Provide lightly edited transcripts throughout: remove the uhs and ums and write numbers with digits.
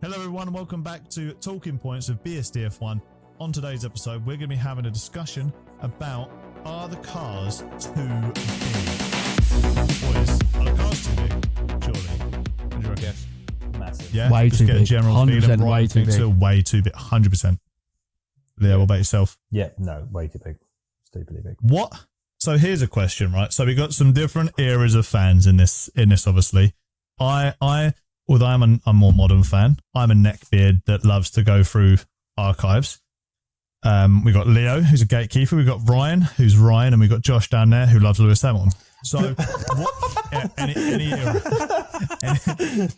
Hello everyone and welcome back to Talking Points of BSDF1. On today's episode, we're going to be having a discussion about, are the cars too big? Boys, are the cars too big? Surely. What do you reckon? Yes. Massive. Yeah? Way Just too get a big. general feeling. 100% Right, way too big. So way too big. 100%. Leo, what about yourself? Yeah, no, way too big. Stupidly big. What? So here's a question, right? So we got some different eras of fans in this obviously. Although I'm a more modern fan, I'm a neckbeard that loves to go through archives. We got Leo, who's a gatekeeper. We got Ryan, who's Ryan, and we got Josh down there, who loves Lewis Hamilton. So,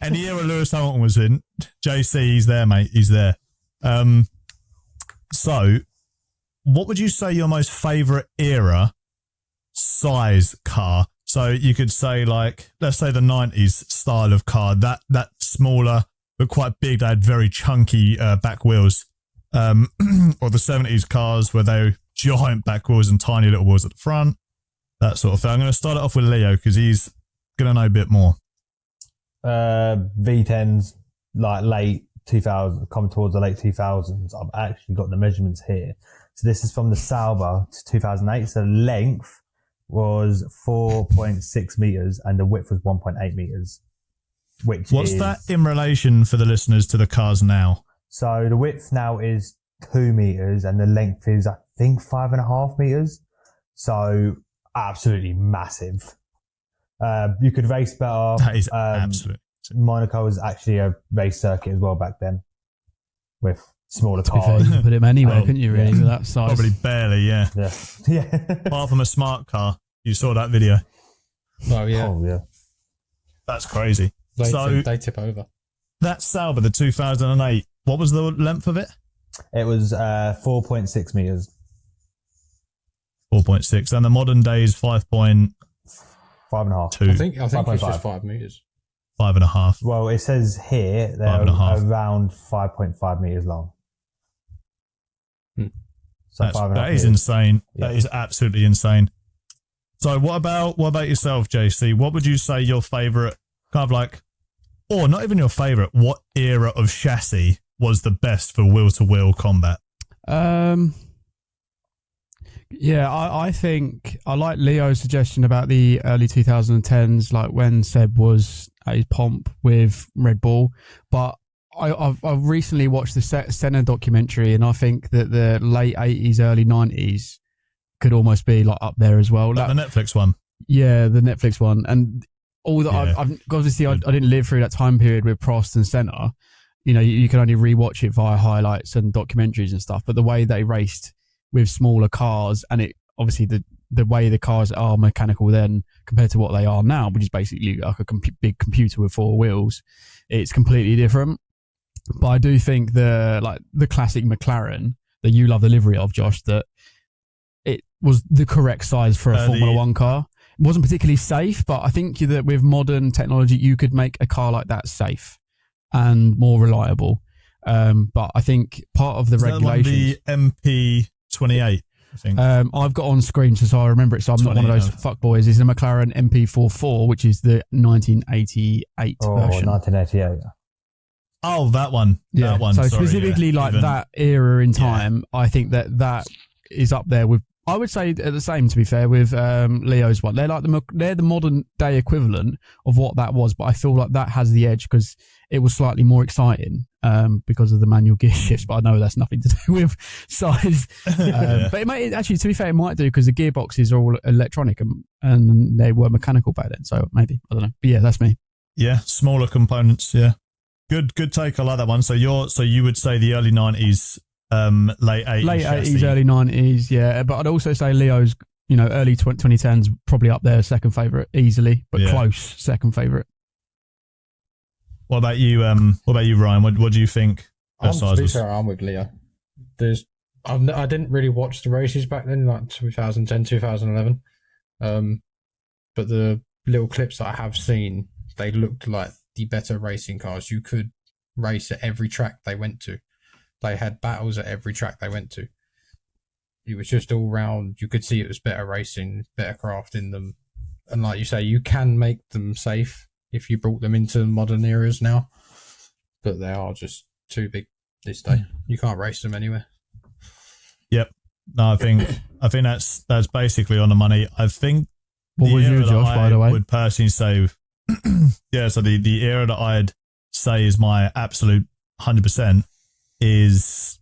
any era Lewis Hamilton was in, JC, he's there, mate. He's there. So, what would you say your most favourite era size car? So you could say, like, let's say the 90s style of car, that smaller but quite big. They had very chunky back wheels, or the 70s cars where they were giant back wheels and tiny little wheels at the front, that sort of thing. I'm going to start it off with Leo because he's going to know a bit more. V10s, like late 2000s, coming towards the late 2000s. I've actually got the measurements here. So this is from the Sauber to 2008. So length was 4.6 meters and the width was 1.8 meters. What's that in relation for the listeners to the cars now? So the width now is 2 meters and the length is, I think, 5.5 meters. So absolutely massive. You could race better. That is absolutely. Monaco was actually a race circuit as well back then with smaller cars. You could put him anywhere, couldn't you, really, with that size? Probably barely, yeah. Yeah. Apart from a smart car. You saw that video. Oh, yeah. Oh, yeah. That's crazy. They tip over. That Sauber, the 2008, what was the length of it? It was 4.6 meters. 4.6. And the modern day is 5.2. 5.5. I think it's 5.5. just 5 meters. 5.5. Well, it says here they're 5.5. around 5.5 meters long. So 5.5 That is meters. insane. Yeah. That is absolutely insane. So what about yourself, JC? What would you say your favourite, kind of like, or not even your favourite, what era of chassis was the best for wheel-to-wheel combat? Yeah, I think I like Leo's suggestion about the early 2010s, like when Seb was at his pomp with Red Bull. But I've recently watched the Senna documentary, and I think that the late 80s, early 90s could almost be like up there as well. Like the Netflix one. Yeah, the Netflix one. And all that I've obviously I didn't live through that time period with Prost and Senna. You know, you can only rewatch it via highlights and documentaries and stuff. But the way they raced with smaller cars, and it obviously the way the cars are mechanical then compared to what they are now, which is basically like a big computer with 4 wheels, it's completely different. But I do think the classic McLaren that you love the livery of, Josh, that it was the correct size for a Formula One car. It wasn't particularly safe, but I think that with modern technology, you could make a car like that safe and more reliable. But I think part of the regulations... That one the MP28, I think. I've got on screen so I remember it, so I'm not one of those fuckboys. It's the McLaren MP44, which is the 1988 version. 1988. Oh, that one. Yeah. That one. So Sorry, specifically yeah. like that era in time, I think that is up there with, I would say the same, to be fair, with Leo's one. They're like they're the modern day equivalent of what that was, but I feel like that has the edge because it was slightly more exciting because of the manual gear shifts, but I know that's nothing to do with size. But it might actually, to be fair, it might do because the gearboxes are all electronic and they were mechanical back then. So maybe, I don't know. But yeah, that's me. Yeah, smaller components, yeah. Good take. I like that one. So you would say the early 90s, late 80s. Late chassis. 80s, early 90s, yeah. But I'd also say Leo's, early 2010s probably up there, second favourite easily, but close second favourite. What about you? What about you, Ryan? What do you think? To be fair, I'm with Leo. I didn't really watch the races back then, like 2010, 2011. But the little clips that I have seen, they looked like the better racing cars. You could race at every track they went to. They had battles at every track they went to. It was just all round. You could see it was better racing, better craft in them. And like you say, you can make them safe if you brought them into modern eras now. but they are just too big this day. You can't race them anywhere. Yep. No, I think that's basically on the money. I think What was you, Josh, by the way? I would personally say, yeah, so the era that I'd say is my absolute 100% is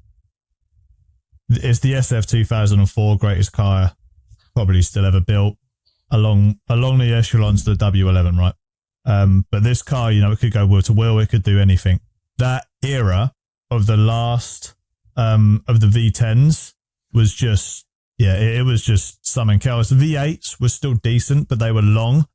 it's the SF 2004, greatest car probably still ever built, along the echelons to the W11, right? But this car, you know, it could go wheel to wheel, it could do anything. That era of the last of the V10s was just, yeah, it was just something else. The V8s were still decent, but they were long.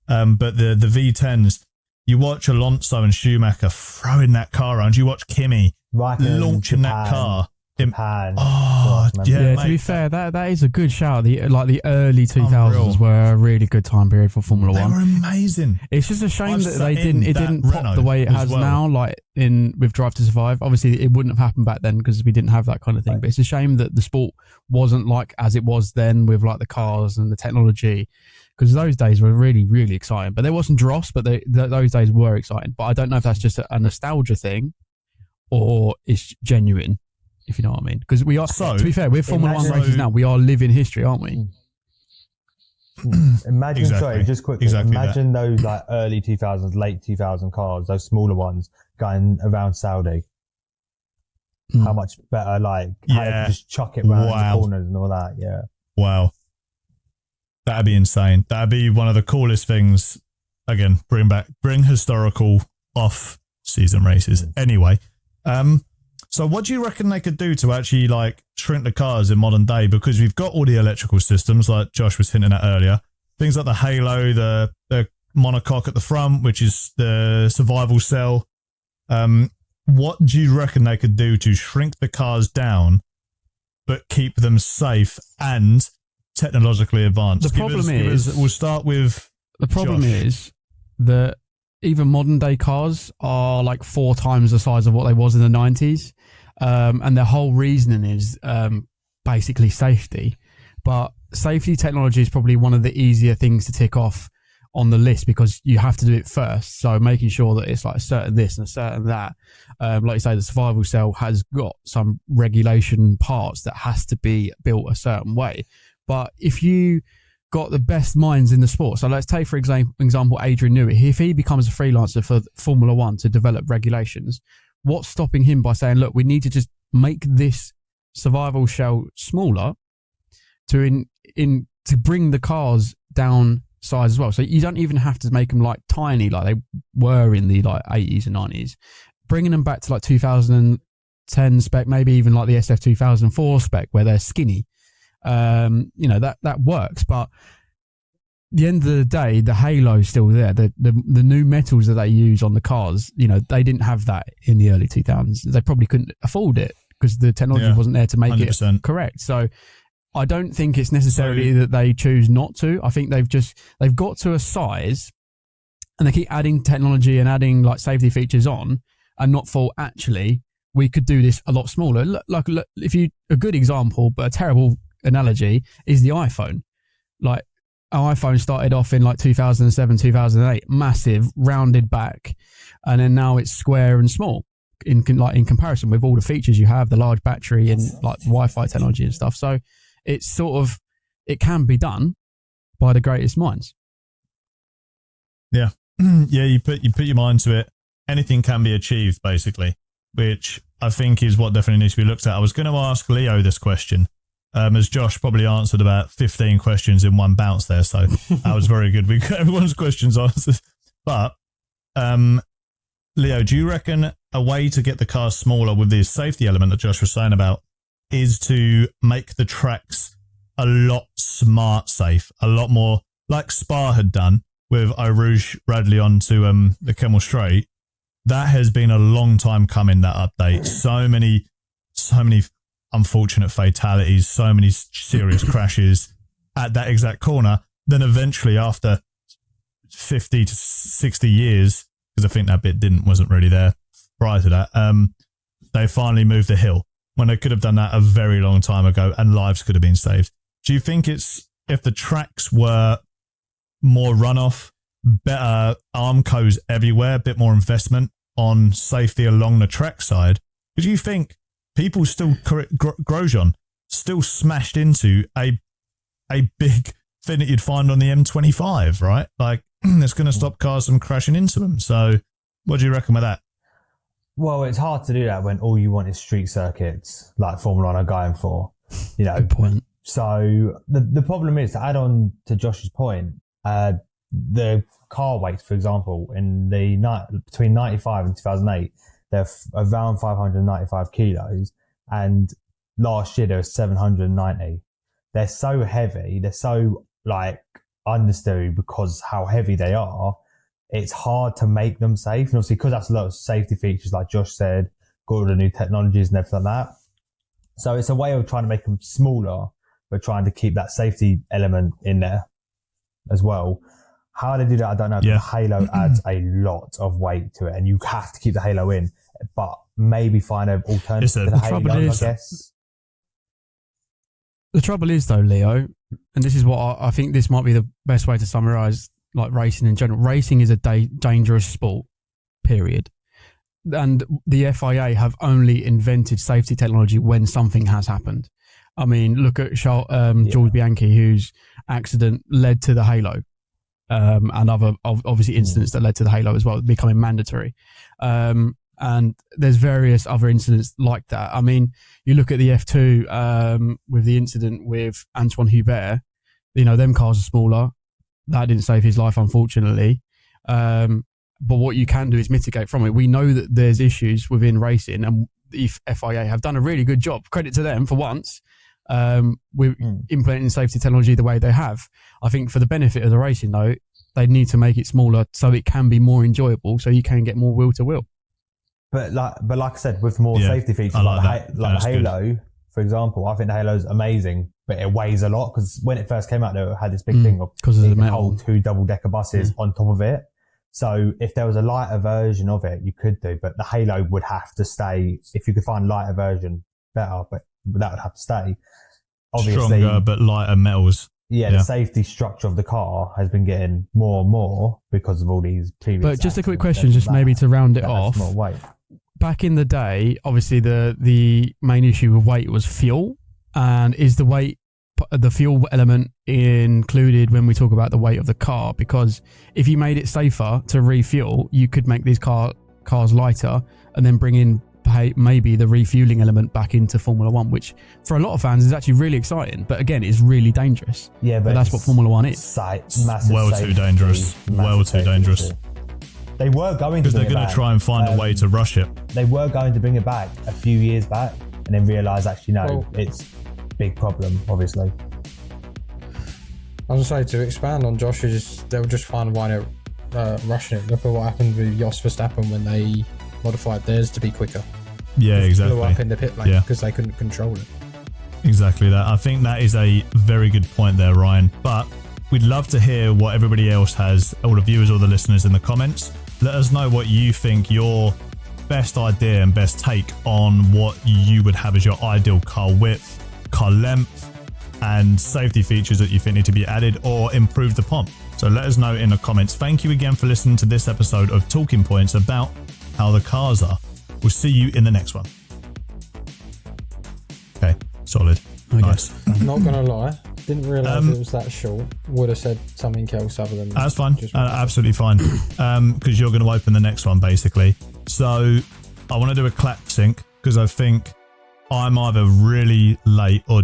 But the V10s, you watch Alonso and Schumacher throwing that car around. You watch Kimi launching that car. Japan. Oh, yeah, to be fair, that is a good shout. The early 2000s were a really good time period for Formula One. They were amazing. It's just a shame that it didn't pop the way it has now, like with Drive to Survive. Obviously, it wouldn't have happened back then because we didn't have that kind of thing. Right. But it's a shame that the sport wasn't like as it was then with like the cars and the technology, because those days were really, really exciting. But there wasn't dross, but those days were exciting. But I don't know if that's just a nostalgia thing or it's genuine, if you know what I mean. Because we are, to be fair, we're Formula One races now. We are living history, aren't we? Imagine, sorry, just quickly. Imagine those like early 2000s, late 2000 cars, those smaller ones going around Saudi. How much better, like, how you just chuck it around the corners and all that, yeah. Wow. That'd be insane. That'd be one of the coolest things. Again, bring historical off-season races. Anyway, so what do you reckon they could do to actually like shrink the cars in modern day? Because we've got all the electrical systems like Josh was hinting at earlier. Things like the halo, the monocoque at the front, which is the survival cell. What do you reckon they could do to shrink the cars down but keep them safe and technologically advanced? The problem is we'll start with the problem Josh. is that even modern day cars are like 4 times the size of what they was in the 90s. And their whole reasoning is basically safety. But safety technology is probably one of the easier things to tick off on the list because you have to do it first. So making sure that it's like a certain this and a certain that. Like you say, the survival cell has got some regulation parts that has to be built a certain way. But if you got the best minds in the sport. So let's take, for example, Adrian Newey. If he becomes a freelancer for Formula One to develop regulations, what's stopping him by saying, look, we need to just make this survival shell smaller to bring the cars down size as well. So you don't even have to make them like tiny like they were in the like 80s and 90s. Bringing them back to like 2010 spec, maybe even like the SF 2004 spec where they're skinny. That works, but at the end of the day, the halo is still there. The new metals that they use on the cars, they didn't have that in the early 2000s. They probably couldn't afford it because the technology wasn't there to make 100%. It correct. So I don't think it's necessarily that they choose not to. I think they've got to a size and they keep adding technology and adding like safety features on and not for actually we could do this a lot smaller. Look, a good example, but a terrible analogy is the iPhone. Like our iPhone started off in like 2007, 2008, massive, rounded back, and then now it's square and small in comparison with all the features you have, the large battery and like Wi-Fi technology and stuff. So it's it can be done by the greatest minds. Yeah. Yeah, you put your mind to it. Anything can be achieved, basically, which I think is what definitely needs to be looked at. I was going to ask Leo this question. As Josh probably answered about 15 questions in one bounce there, so that was very good. We got everyone's questions answered. But, Leo, do you reckon a way to get the car smaller with this safety element that Josh was saying about is to make the tracks a lot smart safe, a lot more like Spa had done with Eau Rouge Radley onto the Kemmel Straight? That has been a long time coming, that update. So many unfortunate fatalities, so many serious crashes at that exact corner. Then eventually after 50 to 60 years, because I think that bit wasn't really there prior to that, they finally moved the hill when they could have done that a very long time ago and lives could have been saved. Do you think if the tracks were more runoff, better armcos everywhere, a bit more investment on safety along the track side, because you think people still, Grosjean still smashed into a big thing that you'd find on the M25, right? Like, it's going to stop cars from crashing into them. So what do you reckon with that? Well, it's hard to do that when all you want is street circuits, like Formula 1 are going for. You know, Good point. So the problem is, to add on to Josh's point, the car weights, for example, in the between 95 and 2008, they're around 595 kilos, and last year there was 790. They're so heavy, they're so like understeery because how heavy they are. It's hard to make them safe, and obviously because that's a lot of safety features, like Josh said, got all the new technologies and everything like that. So it's a way of trying to make them smaller, but trying to keep that safety element in there as well. How they do that, I don't know. Yeah. The halo adds a lot of weight to it, and you have to keep the halo in, but maybe find an alternative to the halo, I guess. The trouble is, though, Leo, and this is what I think this might be the best way to summarize like racing in general. Racing is a dangerous sport, period. And the FIA have only invented safety technology when something has happened. I mean, look at George Bianchi, whose accident led to the halo, and other obviously incidents that led to the halo as well, becoming mandatory. And there's various other incidents like that. I mean, you look at the F2 with the incident with Antoine Hubert. You know, them cars are smaller. That didn't save his life, unfortunately. But what you can do is mitigate from it. We know that there's issues within racing, and the FIA have done a really good job. Credit to them for once. With implementing safety technology the way they have. I think for the benefit of the racing, though, they need to make it smaller so it can be more enjoyable, so you can get more wheel to wheel. But like I said, with more safety features, like the Halo, good. For example, I think the Halo's amazing, but it weighs a lot, because when it first came out, they had this big thing of you can hold 2 double-decker buses on top of it. So if there was a lighter version of it, you could do, but the Halo would have to stay. If you could find a lighter version, better, but that would have to stay. Obviously, stronger but lighter metals. Yeah, the safety structure of the car has been getting more and more because of all these previous. But just a quick question, just maybe to round it off. More weight. Back in the day, obviously the main issue with weight was fuel, and is the fuel element included when we talk about the weight of the car? Because if you made it safer to refuel, you could make these cars lighter and then bring in maybe the refueling element back into Formula 1, which for a lot of fans is actually really exciting, but again, it's really dangerous. Yeah, but that's what Formula 1 is. Well too dangerous. Well too dangerous. They were going to, because they're going to try and find a way to rush it. They were going to bring it back a few years back, and then realise actually no, it's a big problem. Obviously, I was going to say, to expand on Josh's, they'll just find a way to rushing it. Look at what happened with Jos Verstappen when they modified theirs to be quicker. Yeah, exactly. Blew up in the pit lane because they couldn't control it. Exactly that. I think that is a very good point there, Ryan. But we'd love to hear what everybody else has, all the viewers, all the listeners in the comments. Let us know what you think your best idea and best take on what you would have as your ideal car width, car length, and safety features that you think need to be added or improved upon. So let us know in the comments. Thank you again for listening to this episode of Talking Points about how the cars are. We'll see you in the next one. Okay, solid. Nice. Not gonna lie, didn't realise it was that short. Would have said something else other than that's fine. Absolutely fine. Because you're going to open the next one basically. So I want to do a clap sync because I think I'm either really late or